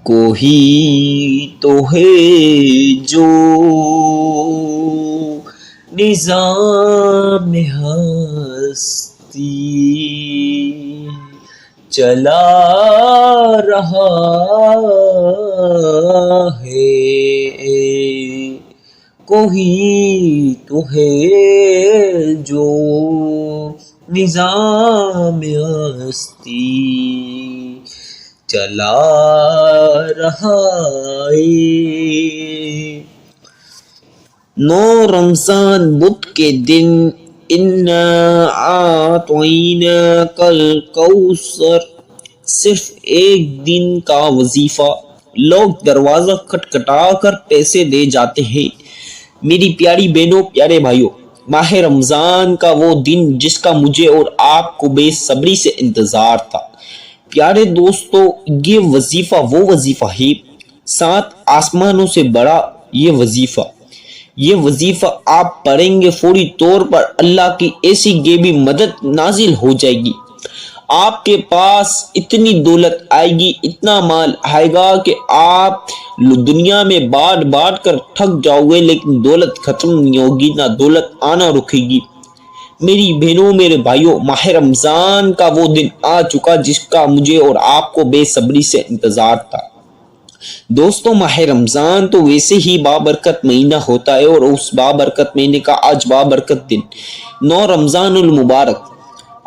کوئی تو ہے جو نظام ہستی چلا رہا ہے، کوئی تو ہے جو نظام ہستی چلا رہا ہے۔ 9 رمضان بدھ کے دن انا اعطیناک الکوثر، صرف ایک دن کا وظیفہ، لوگ دروازہ کھٹکھٹا کر پیسے دے جاتے ہیں۔ میری پیاری بہنوں، پیارے بھائیوں، ماہ رمضان کا وہ دن جس کا مجھے اور آپ کو بے صبری سے انتظار تھا۔ پیارے دوستو، یہ وظیفہ وہ وظیفہ ہے، 7 آسمانوں سے بڑا یہ وظیفہ آپ پڑھیں گے، فوری طور پر اللہ کی ایسی غیبی مدد نازل ہو جائے گی۔ آپ کے پاس اتنی دولت آئے گی، اتنا مال آئے گا کہ آپ دنیا میں بانٹ کر تھک جاؤ گے، لیکن دولت ختم نہیں ہوگی، نہ دولت آنا رکے گی۔ میری بہنوں، میرے بھائیوں، ماہ رمضان کا وہ دن آ چکا جس کا مجھے اور آپ کو بے صبری سے انتظار تھا۔ دوستو، ماہ رمضان تو ویسے ہی بابرکت مہینہ ہوتا ہے، اور اس بابرکت مہینے کا آج بابرکت دن 9 رمضان المبارک،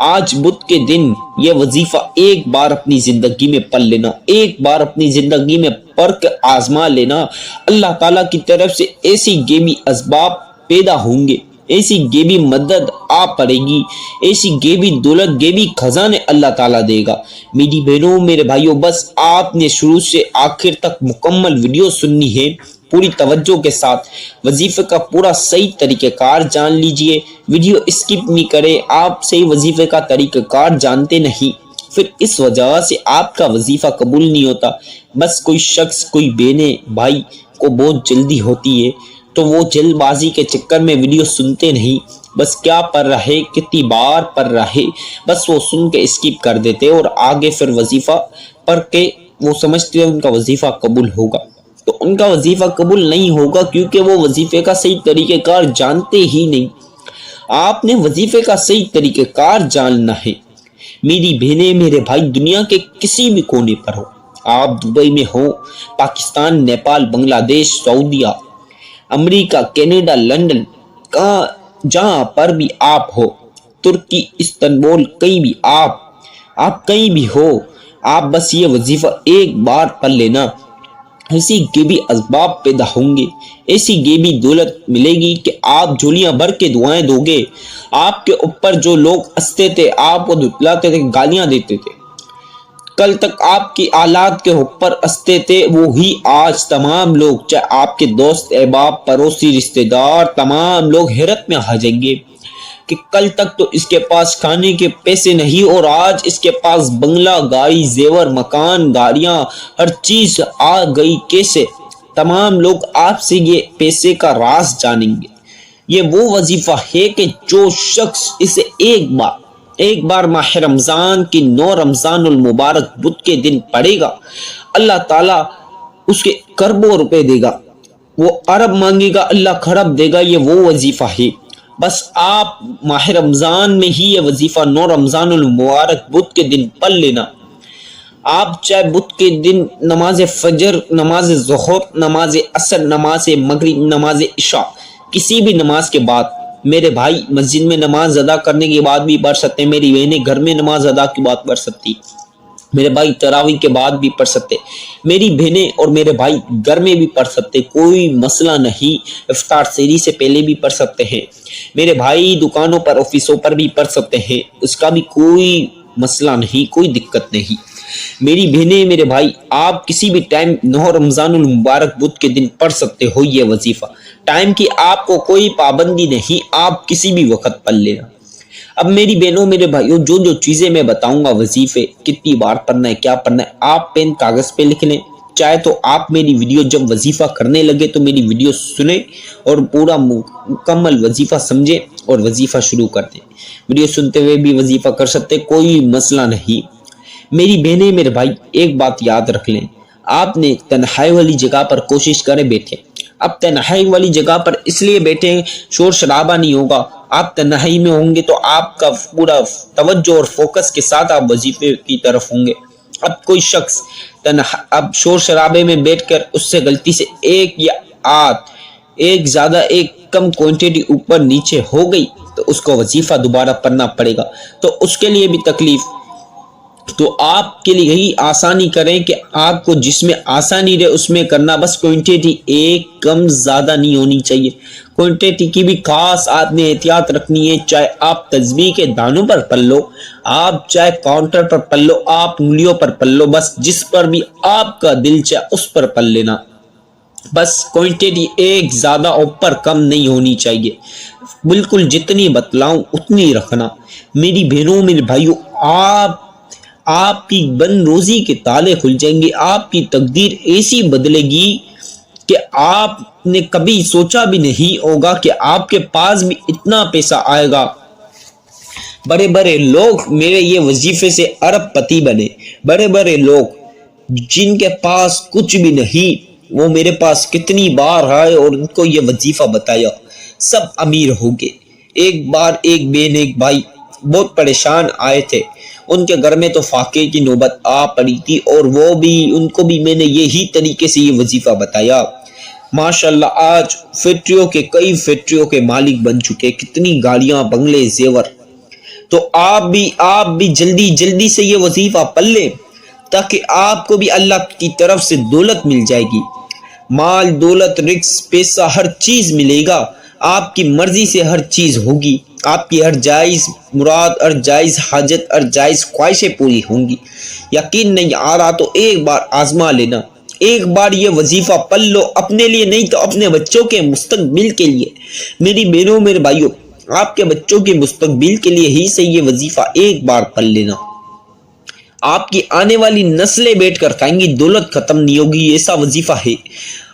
آج بدھ کے دن یہ وظیفہ ایک بار اپنی زندگی میں پڑھ لینا، ایک بار اپنی زندگی میں پڑھ کے آزما لینا۔ اللہ تعالیٰ کی طرف سے ایسی غیبی اسباب پیدا ہوں گے، ایسی غیبی مدد آپ پڑے گی، ایسی غیبی دولت، غیبی خزانے اللہ تعالیٰ دے گا۔ میری بہنوں، میرے بھائیوں، بس آپ نے شروع سے آخر تک مکمل ویڈیو سننی ہے، پوری توجہ کے ساتھ وظیفے کا پورا صحیح طریقہ کار جان لیجئے، ویڈیو اسکپ نہیں کرے۔ آپ صحیح وظیفے کا طریقہ کار جانتے نہیں، پھر اس وجہ سے آپ کا وظیفہ قبول نہیں ہوتا۔ بس کوئی شخص، کوئی بہنیں، بھائی کو بہت جلدی ہوتی ہے، تو وہ جلد بازی کے چکر میں ویڈیو سنتے نہیں، بس کیا پڑھ رہے، کتنی بار پڑھ رہے، بس وہ سن کے اسکپ کر دیتے، اور آگے پھر وظیفہ پڑھ کے وہ سمجھتے ہیں ان کا وظیفہ قبول ہوگا، تو ان کا وظیفہ قبول نہیں ہوگا، کیونکہ وہ وظیفے کا صحیح طریقہ کار جانتے ہی نہیں۔ آپ نے وظیفے کا صحیح طریقہ کار جاننا ہے۔ میری بہنیں، میرے بھائی، دنیا کے کسی بھی کونے پر ہو، آپ دبئی میں ہو، پاکستان، نیپال، بنگلہ دیش، سعودیہ، امریکہ، کینیڈا، لندن، جہاں پر بھی آپ ہو، ترکی، استنبول، کہیں بھی آپ کہیں بھی ہو، آپ بس یہ وظیفہ ایک بار پڑھ لینا، ایسی غیبی اسباب پیدا ہوں گے، ایسی غیبی دولت ملے گی کہ آپ جھولیاں بھر کے دعائیں دو گے۔ آپ کے اوپر جو لوگ ہنستے تھے، آپ کو دھتلاتے تھے، گالیاں دیتے تھے، کل تک آپ کی اولاد کے اوپر ہنستے تھے، وہی آج تمام لوگ، چاہے آپ کے دوست، احباب، پڑوسی، رشتہ دار، تمام لوگ حیرت میں آ جائیں گے کہ کل تک تو اس کے پاس کھانے کے پیسے نہیں، اور آج اس کے پاس بنگلہ، گاڑی، زیور، مکان، گاڑیاں، ہر چیز آ گئی کیسے؟ تمام لوگ آپ سے یہ پیسے کا راز جانیں گے۔ یہ وہ وظیفہ ہے کہ جو شخص اسے ایک بار ماہ رمضان کی 9 رمضان المبارک بدھ کے دن پڑھے گا، اللہ تعالیٰ اس کے کروڑوں روپے دے گا، وہ ارب مانگے گا، اللہ خرب دے گا۔ یہ وہ وظیفہ ہے، بس آپ ماہ رمضان میں ہی یہ وظیفہ 9 رمضان المبارک بدھ کے دن پڑھ لینا۔ آپ چاہے بدھ کے دن نماز فجر، نماز ظہر، نماز عصر، نماز مغرب، نماز عشاء، کسی بھی نماز کے بعد، میرے بھائی مسجد میں نماز ادا کرنے کے بعد بھی پڑھ سکتے ہیں، میری بہنیں گھر میں نماز ادا کے بعد پڑھ سکتی، میرے بھائی تراویح کے بعد بھی پڑھ سکتے، میری بہنیں اور میرے بھائی گھر میں بھی پڑھ سکتے، کوئی مسئلہ نہیں، افطار سحری سے پہلے بھی پڑھ سکتے ہیں، میرے بھائی دکانوں پر، آفسوں پر بھی پڑھ سکتے ہیں، اس کا بھی کوئی مسئلہ نہیں، کوئی دقت نہیں۔ میری بہنیں، میرے بھائی، آپ کسی بھی ٹائم 9 رمضان المبارک بدھ کے دن پڑھ سکتے ہو یہ وظیفہ، ٹائم کی آپ کو کوئی پابندی نہیں، آپ کسی بھی وقت پڑھ لینا۔ اب میری بہنوں، میرے بھائیوں، جو چیزیں میں بتاؤں گا، وظیفے کتنی بار پڑھنا ہے، کیا پڑھنا ہے، آپ پین کاغذ پہ لکھ لیں، چاہے تو آپ میری ویڈیو جب وظیفہ کرنے لگے تو میری ویڈیو سنیں اور پورا مکمل وظیفہ سمجھیں اور وظیفہ شروع کر دیں، ویڈیو سنتے ہوئے بھی وظیفہ کر سکتے، کوئی مسئلہ نہیں۔ میری بہنیں، میرے بھائی، ایک بات یاد رکھ لیں، آپ نے تنہائی والی جگہ پر کوشش کرے بیٹھے. اب تنہائی والی جگہ پر اس لیے بیٹھے شور شرابہ نہیں ہوگا. آپ تنہائی میں ہوں گے تو آپ کا پورا توجہ اور فوکس کے ساتھ آپ وظیفے کی طرف ہوں گے. اب کوئی شخص اب شور شرابے میں بیٹھ کر اس سے غلطی سے ایک یا ایک زیادہ ایک کم کوانٹٹی اوپر نیچے ہو گئی تو اس کو وظیفہ دوبارہ پڑھنا پڑے گا, تو اس کے لیے بھی تکلیف. تو آپ کے لیے یہی آسانی کریں کہ آپ کو جس میں آسانی رہے اس میں کرنا, بس کوانٹٹی ایک کم زیادہ نہیں ہونی چاہیے. کوانٹٹی کی بھی خاص آپ نے احتیاط رکھنی ہے. چاہے آپ تسبیح کے دانوں پر پڑھ لو, آپ چاہے کاؤنٹر پر پڑھ لو, آپ انگلیوں پر پڑھ لو, بس جس پر بھی آپ کا دل چاہے اس پر پڑھ لینا. بس کوانٹٹی ایک زیادہ اوپر کم نہیں ہونی چاہیے. بالکل جتنی بتلاؤں اتنی رکھنا. میری بہنوں میرے بھائیوں, آپ کی بند روزی کے تالے کھل جائیں گے. آپ کی تقدیر ایسی بدلے گی کہ آپ نے کبھی سوچا بھی نہیں ہوگا کہ آپ کے پاس بھی اتنا پیسہ آئے گا. بڑے بڑے لوگ میرے یہ وظیفے سے ارب پتی بنے. بڑے بڑے لوگ جن کے پاس کچھ بھی نہیں وہ میرے پاس کتنی بار آئے اور ان کو یہ وظیفہ بتایا, سب امیر ہو گئے. ایک بار ایک بہن ایک بھائی بہت پریشان آئے تھے. ان کے گھر میں تو فاقے کی نوبت آ پڑی تھی اور وہ بھی ان کو بھی میں نے یہی طریقے سے یہ وظیفہ بتایا. ماشاءاللہ آج کئی فیکٹریوں کے مالک بن چکے, کتنی گاڑیاں بنگلے زیور. تو آپ بھی جلدی سے یہ وظیفہ پڑھ لیں تاکہ آپ کو بھی اللہ کی طرف سے دولت مل جائے گی. مال دولت رزق پیسہ ہر چیز ملے گا. آپ کی مرضی سے ہر چیز ہوگی. آپ کی ہر جائز مراد, ہر جائز حاجت, ہر جائز خواہشیں پوری ہوں گی. یقین نہیں آ رہا تو ایک بار آزما لینا. ایک بار یہ وظیفہ پڑھ لو, اپنے لیے نہیں تو اپنے بچوں کے مستقبل کے لیے. میری بہنوں میرے بھائیوں, آپ کے بچوں کے مستقبل کے لیے ہی سے یہ وظیفہ ایک بار پڑھ لینا. آپ کی آنے والی نسلیں بیٹھ کر کھائیں گی, دولت ختم نہیں ہوگی. ایسا وظیفہ ہے.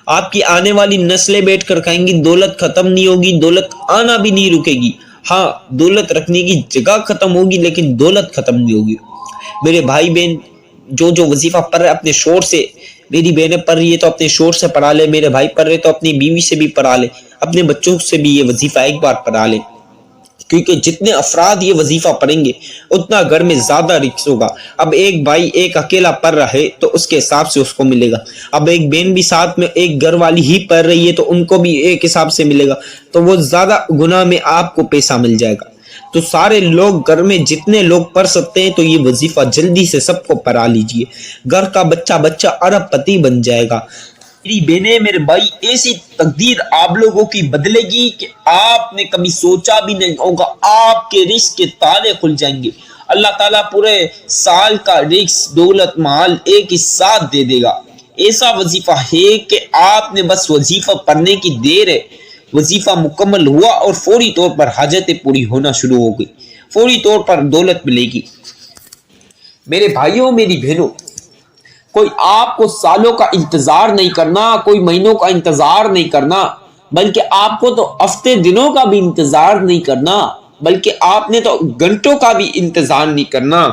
آپ کی آنے والی نسلیں بیٹھ کر کھائیں گی, دولت ختم نہیں ہوگی, دولت آنا بھی نہیں رکے گی. ہاں دولت رکھنے کی جگہ ختم ہوگی لیکن دولت ختم نہیں ہوگی. میرے بھائی بہن جو وظیفہ پڑھ رہے اپنے شور سے, میری بہنیں پڑھ رہی ہے تو اپنے شور سے پڑھا لے, میرے بھائی پڑھ رہے تو اپنی بیوی سے بھی پڑھا لے, اپنے بچوں سے بھی یہ وظیفہ ایک بار پڑھا لے. کیونکہ جتنے افراد یہ وظیفہ پڑھیں گے اتنا گھر میں زیادہ رزق ہوگا. اب ایک بھائی ایک اکیلا پڑھ رہا ہے تو اس کے حساب سے اس کو ملے گا. اب ایک بہن بھی ساتھ میں ایک گھر والی ہی پڑھ رہی ہے تو ان کو بھی ایک حساب سے ملے گا, تو وہ زیادہ گناہ میں آپ کو پیسہ مل جائے گا. تو سارے لوگ گھر میں جتنے لوگ پڑھ سکتے ہیں تو یہ وظیفہ جلدی سے سب کو پڑھا لیجئے. گھر کا بچہ ارب پتی بن جائے گا. میری بہنیں میرے بھائی, ایسی تقدیر آپ لوگوں کی بدلے گی کہ آپ نے کبھی سوچا بھی نہیں ہوگا. آپ کے رزق کے تالے کھل جائیں گے. اللہ تعالیٰ پورے سال کا رزق دولت مال ایک ہی ساتھ دے دے گا. ایسا وظیفہ ہے کہ آپ نے بس وظیفہ پڑھنے کی دیر ہے, وظیفہ مکمل ہوا اور فوری طور پر حاجتیں پوری ہونا شروع ہو گئی, فوری طور پر دولت ملے گی. میرے بھائیوں میری بہنوں, کوئی آپ کو سالوں کا انتظار نہیں کرنا, کوئی مہینوں کا انتظار نہیں کرنا, بلکہ آپ کو تو ہفتے دنوں کا بھی انتظار نہیں کرنا, بلکہ آپ نے تو گھنٹوں کا بھی انتظار نہیں کرنا.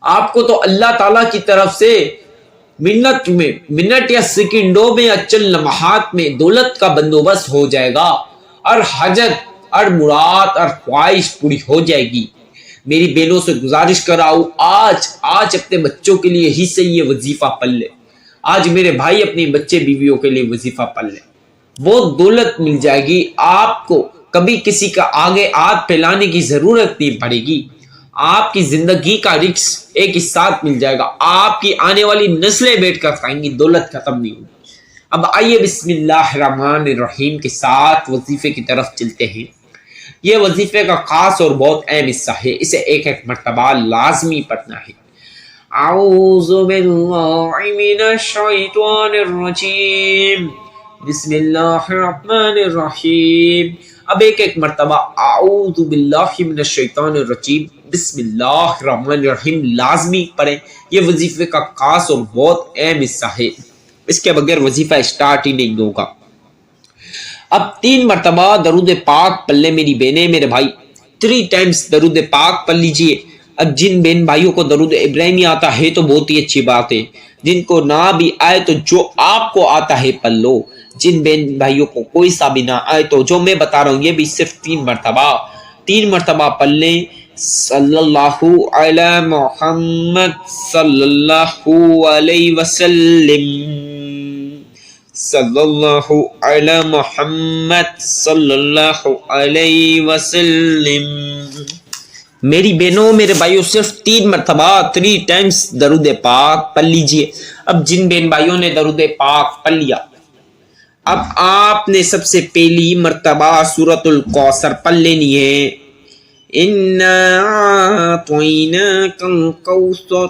آپ کو تو اللہ تعالیٰ کی طرف سے منٹ یا سیکنڈوں میں یا چند لمحات میں دولت کا بندوبست ہو جائے گا, اور حاجت اور مراد اور خواہش پوری ہو جائے گی. میری بہنوں سے گزارش کر رہا ہوں, آج اپنے بچوں کے لیے ہی سے یہ وظیفہ پڑھ لے. آج میرے بھائی اپنے بچے بیویوں کے لیے وظیفہ پڑھ لے, وہ دولت مل جائے گی. آپ کو کبھی کسی کا آگے ہاتھ پھیلانے کی ضرورت نہیں پڑے گی. آپ کی زندگی کا رزق ایک ہی ساتھ مل جائے گا. آپ کی آنے والی نسلیں بیٹھ کر کھائیں گی, دولت ختم نہیں ہوگی. اب آئیے بسم اللہ الرحمن الرحیم کے ساتھ وظیفے کی طرف چلتے ہیں. یہ وظیفے کا خاص اور بہت اہم حصہ ہے, اسے ایک مرتبہ لازمی پڑھنا ہے. اعوذ باللہ من الشیطان الرجیم, بسم اللہ الرحمن الرحیم. اب ایک مرتبہ اعوذ باللہ من الشیطان الرجیم بسم اللہ الرحمن الرحیم لازمی پڑھیں. یہ وظیفے کا خاص اور بہت اہم حصہ ہے, اس کے بغیر وظیفہ اسٹارٹ ہی نہیں ہوگا. اب 3 مرتبہ درود پاک پڑھ لیں میری بہنیں میرے بھائی, 3 times درود پاک پڑھ لیجئے. اب جن بہن بھائیوں کو درود ابراہیمی آتا ہے تو بہت ہی اچھی بات ہے، جن کو نہ بھی آئے تو جو آپ کو آتا ہے پڑھ لو، جن بہن بھائیوں کو کوئی سا بھی نہ آئے تو جو میں بتا رہا ہوں یہ بھی صرف 3 مرتبہ پڑھ لیں۔ صلی اللہ علی محمد صلی اللہ علیہ وسلم، صلی اللہ علی محمد صلی اللہ علیہ وسلم۔ میری بہنوں میرے بھائیوں صرف 3 مرتبہ 3 ٹائمز درود پاک پڑھ لیجئے۔ اب جن بہن بھائیوں نے درود پاک پڑھ لیا، اب آپ نے سب سے پہلی مرتبہ سورۃ الکوثر پڑھ لینی ہے۔ اِنَّا أَعْطَيْنَاكَ الْكَوْثَرَ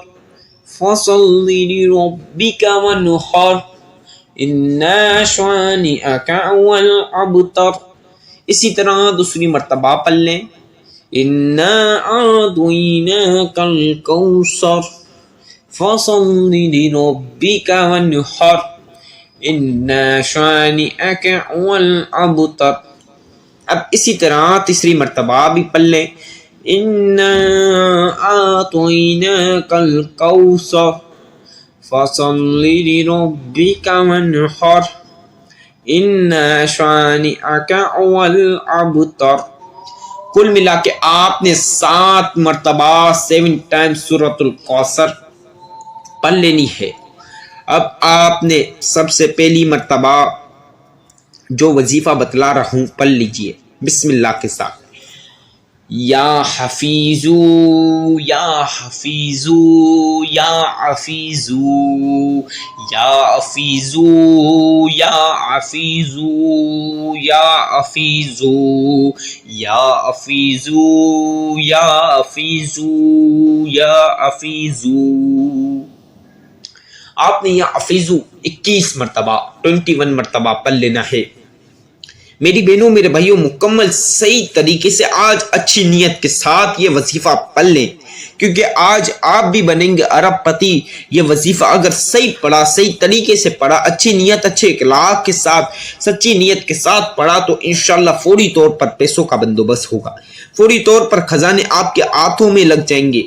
فَصَلِّ لِرَبِّكَ وَانْحَرْ إِنَّ شَانِئَكَ هُوَ الْأَبْتَرُ۔ اسی طرح دوسری مرتبہ پڑھ لیں، اِنَّا أَعْطَيْنَاكَ الْكَوْثَرَ فَصَلِّ لِرَبِّكَ وَانْحَرْ إِنَّ شَانِئَكَ هُوَ الْأَبْتَرُ۔ اب اسی طرح تیسری مرتبہ بھی پڑھ لیں، اِنَّا أَعْطَيْنَاكَ الْكَوْثَرَ فَصَلِّ لِرَبِّكَ وَانْحَرْ إِنَّ شَانِئَكَ هُوَ الْأَبْتَرُ۔ کل ملا کے آپ نے 7 مرتبہ 7 ٹائمز سورۃ الکوثر پڑھ لینی ہے۔ اب آپ نے سب سے پہلی مرتبہ جو وظیفہ بتلا رہا ہوں پڑھ لیجئے بسم اللہ کے ساتھ۔ یا حفیظو یا حفیظو یا حفیظو یا حفیظو یا حفیظو یا حفیظو یا حفیظو یا حفیظو یا حفیظو۔ آپ نے یا حفیظو 21 مرتبہ 21 مرتبہ پڑھ لینا ہے۔ میری بہنوں میرے بھائیوں مکمل صحیح طریقے سے آج اچھی نیت کے ساتھ یہ وظیفہ پڑھ لیں، کیونکہ آج آپ بھی بنیں گے ارب پتی۔ یہ وظیفہ اگر صحیح پڑھا، صحیح طریقے سے پڑھا، اچھی نیت اچھے اخلاق کے ساتھ سچی نیت کے ساتھ پڑھا تو انشاءاللہ فوری طور پر پیسوں کا بندوبست ہوگا، فوری طور پر خزانے آپ کے ہاتھوں میں لگ جائیں گے۔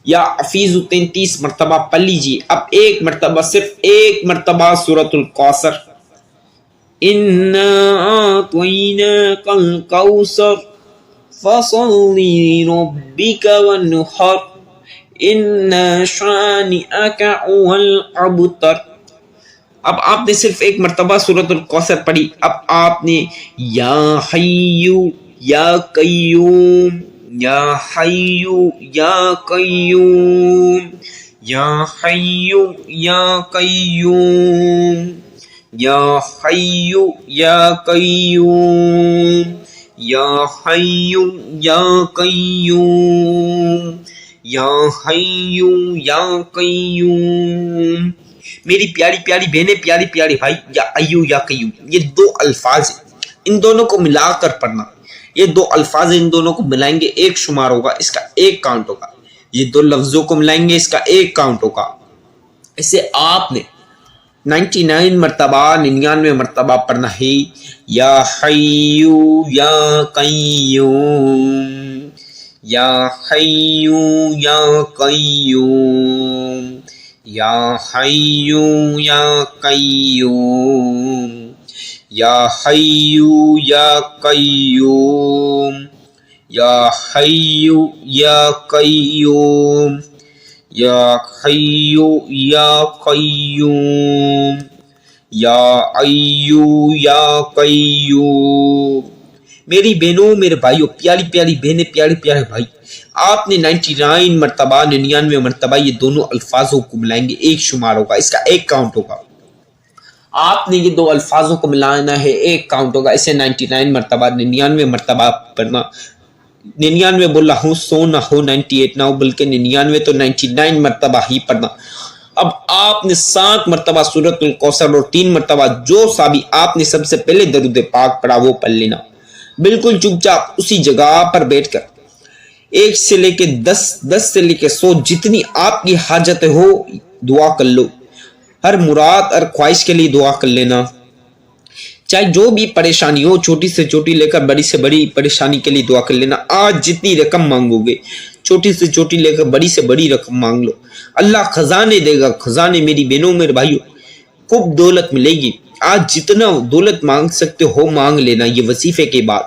یا حفیظ 33 مرتبہ پڑھ لیجیے۔ اب ایک مرتبہ صرف ایک مرتبہ سورۃ الکوثر، اِنَّا أَعْطَيْنَاكَ الْكَوْثَرَ فَصَلِّ لِرَبِّكَ وَانْحَرْ إِنَّ شَانِئَكَ هُوَ الْأَبْتَرُ۔ اب آپ نے صرف ایک مرتبہ سورۃ الکوثر پڑھی۔ اب آپ نے یا حیّ یا قیوم یا حیّ یا قیوم یا حیّ یا قیوم یا حیّ یا قیوم یا حیّ یا قیوم یا حیّ یا قیوم۔ میری پیاری پیاری بہنیں، پیاری پیاری بھائی، یا ایو یا قیوم، یہ 2 الفاظ ہیں، ان دونوں کو ملا کر پڑھنا۔ یہ 2 الفاظ ہیں، ان دونوں کو ملائیں گے ایک شمار ہوگا، اس کا ایک کاؤنٹ ہوگا۔ یہ 2 لفظوں کو ملائیں گے، اس کا ایک کاؤنٹ ہوگا۔ اسے آپ نے 99 مرتبہ 99 مرتبہ پڑھنا ہے۔ یا حیّ یا قیوم یا حیّ یا قیوم یا حیّ یا قیوم یا حیّ یا قیوم یا حیّ یا قیوم یا حیّ یا قیوم یا حیّ یا قیوم۔ میری بہنوں میرے بھائیوں، پیاری پیاری بہنیں، پیارے پیارے بھائی، آپ نے 99 مرتبہ 99 مرتبہ یہ دونوں الفاظوں کو ملائیں گے، ایک شمار ہوگا، اس کا ایک کاؤنٹ ہوگا۔ آپ نے یہ 2 الفاظوں کو ملانا ہے، ایک کاؤنٹ ہوگا، اسے 99 مرتبہ 99 مرتبہ پڑھنا۔ 99 بول رہا ہوں، 100 نہ ہو، 98 نہ ہو، بلکہ 99 تو 99 مرتبہ ہی پڑھنا۔ اب آپ نے 7 مرتبہ سورۃ الکوثر اور 3 مرتبہ جو سا بھی آپ نے سب سے پہلے درود پاک پڑھا وہ پڑھ لینا، بالکل چپ چاپ اسی جگہ پر بیٹھ کر۔ 1 سے لے کے 10، 10 سے لے کے 100، جتنی آپ کی حاجت ہو دعا کر لو، ہر مراد ہر خواہش کے لیے دعا کر لینا، چاہے جو بھی پریشانی ہو، چھوٹی سے چھوٹی لے کر بڑی سے بڑی پریشانی کے لیے دعا کر لینا۔ آج جتنی رقم مانگو گے چھوٹی سے چھوٹی لے کر بڑی سے بڑی رقم مانگ لو، اللہ خزانے دے گا، خزانے میری بہنوں میرے بھائیوں، خوب دولت ملے گی۔ آج جتنا دولت مانگ سکتے ہو مانگ لینا یہ وظیفے کے بعد۔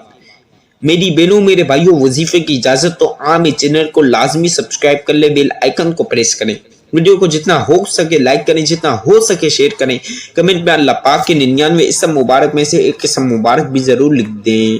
میری بہنوں میرے بھائیوں، وظیفے کی اجازت تو عام چینل کو لازمی سبسکرائب کر لیں، بیل آئیکن کو پریس کریں، ویڈیو کو جتنا ہو سکے لائک کریں، جتنا ہو سکے شیئر کریں، کمنٹ میں اللہ پاک کے 99 اسم مبارک میں سے ایک اسم مبارک بھی ضرور لکھ دیں۔